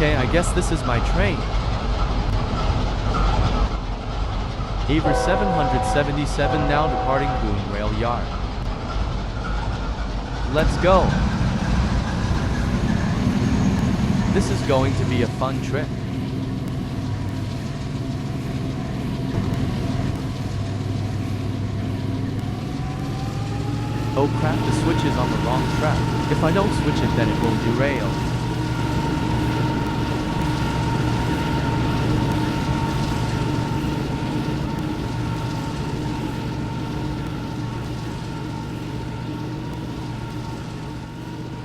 Okay, I guess this is my train. Aver 777 now departing Boone Rail Yard. Let's go. This is going to be a fun trip. Oh crap, the switch is on the wrong track. If I don't switch it, then it will derail.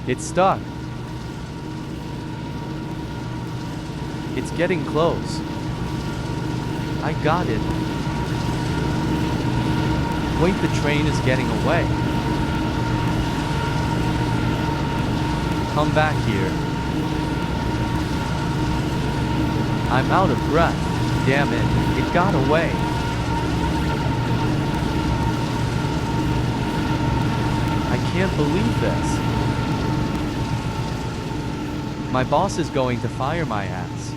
It's stuck. It's getting close. I got it. Wait, the train is getting away. Come back here. I'm out of breath. Damn it, it got away. I can't believe this. My boss is going to fire my ass.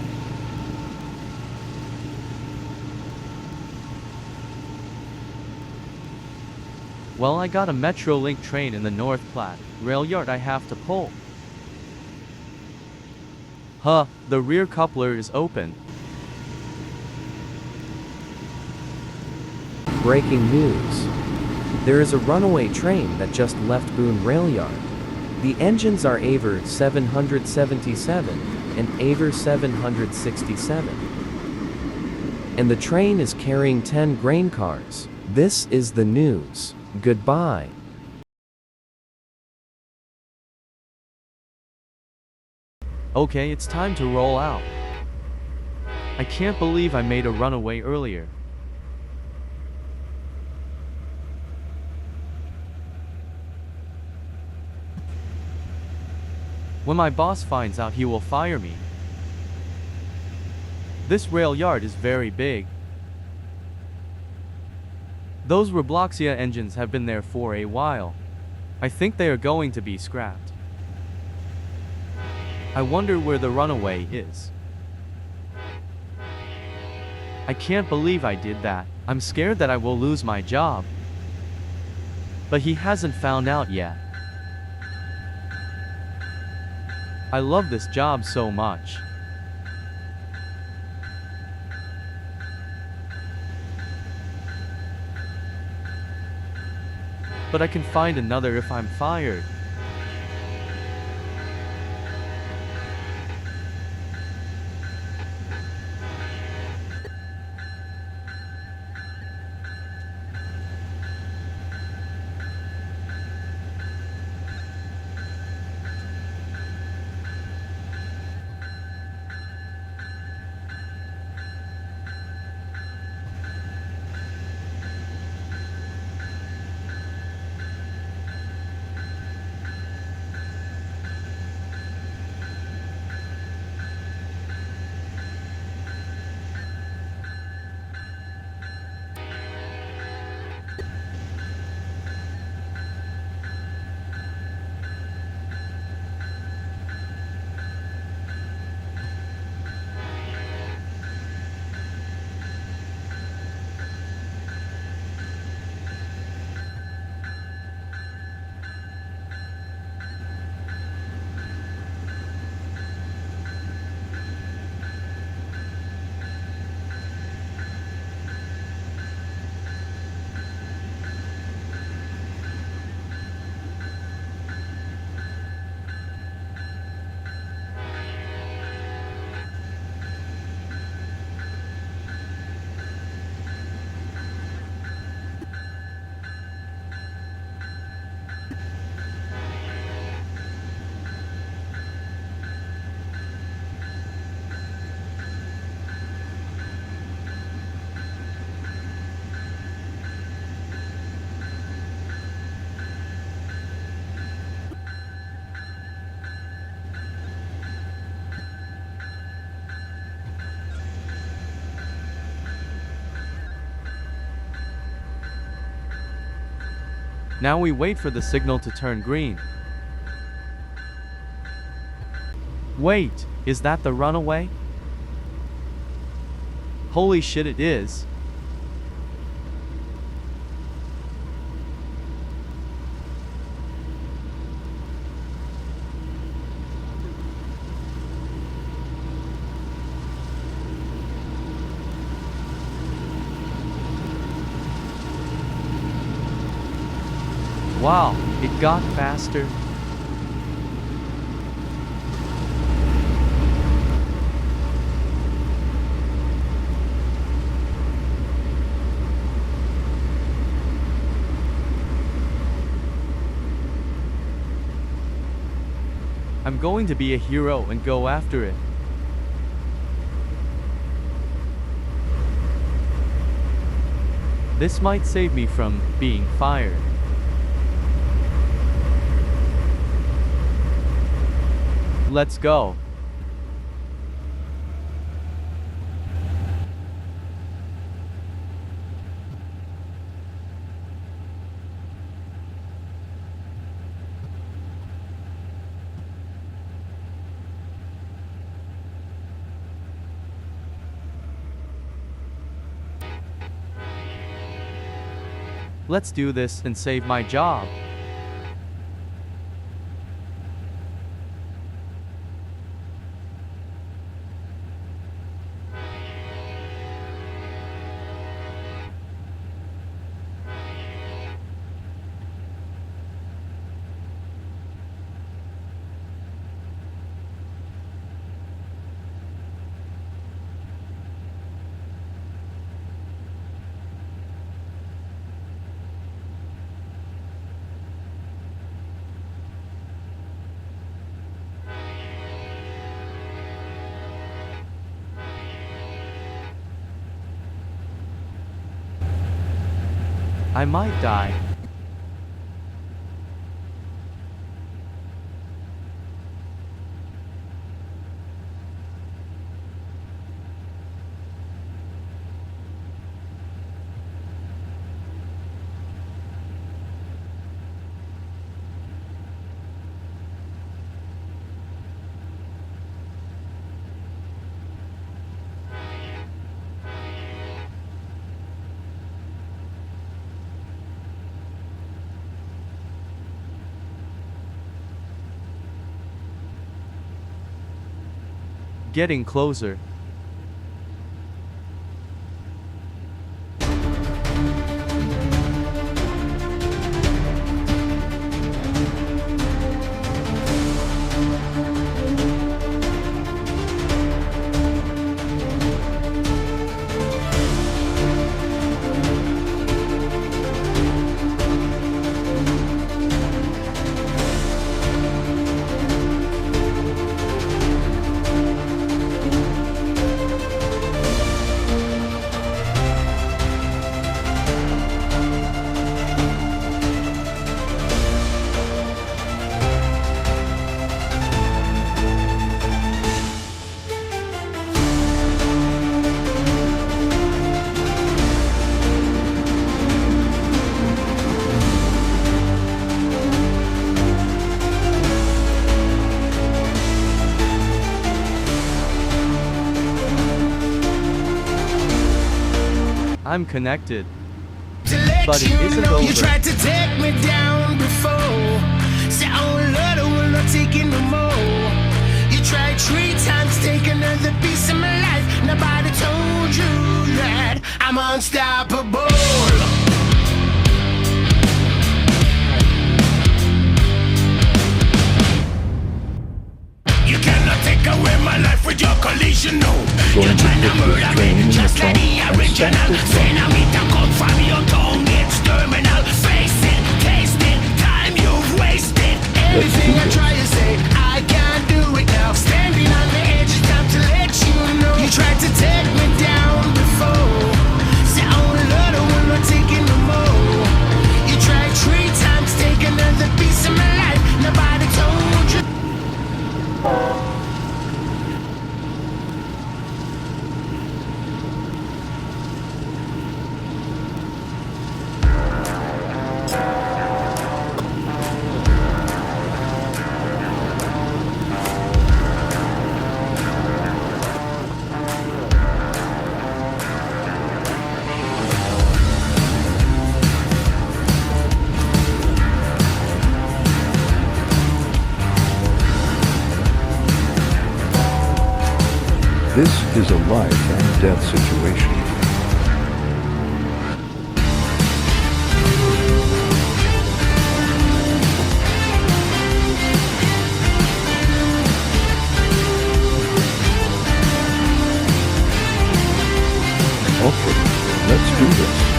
Well, I got a Metrolink train in the North Platte rail yard I have to pull. Huh, the rear coupler is open. Breaking news. There is a runaway train that just left Boone Rail Yard. The engines are Aver 777 and Aver 767. And the train is carrying 10 grain cars. This is the news. Goodbye. Okay, it's time to roll out. I can't believe I made a runaway earlier. When my boss finds out, he will fire me. This rail yard is very big. Those Robloxia engines have been there for a while. I think they are going to be scrapped. I wonder where the runaway is. I can't believe I did that. I'm scared that I will lose my job. But he hasn't found out yet. I love this job so much. But I can find another if I'm fired. Now we wait for the signal to turn green. Wait, is that the runaway? Holy shit, it is. Wow, it got faster. I'm going to be a hero and go after it. This might save me from being fired. Let's go. Let's do this and save my job. I might die. Getting closer. I'm connected. But it isn't over. You tried to take me down before. Say, oh Lord, I will not take it no more. You tried 3 times, take another piece of my life. Nobody told you that I'm unstoppable. You cannot take away my life with your collision, no. You're trying to murder me, just like the original. Say now me to come from your tongue, it's terminal. Face it, taste it, time you've wasted. Everything I try to say, I can't do it now. Standing on the edge, it's time to let you know. You tried to take me down before. Say, oh Lord, I will not take it no more. You tried 3 times, take another piece of my life. Nobody told you. This is a life and death situation. Okay, let's do this.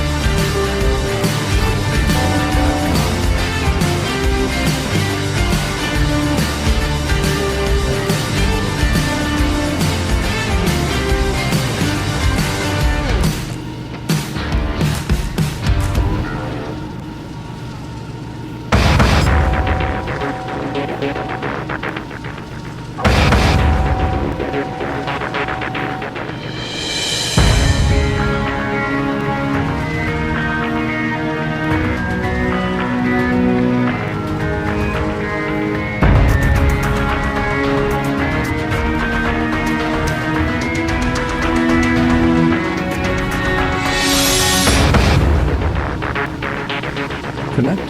Connect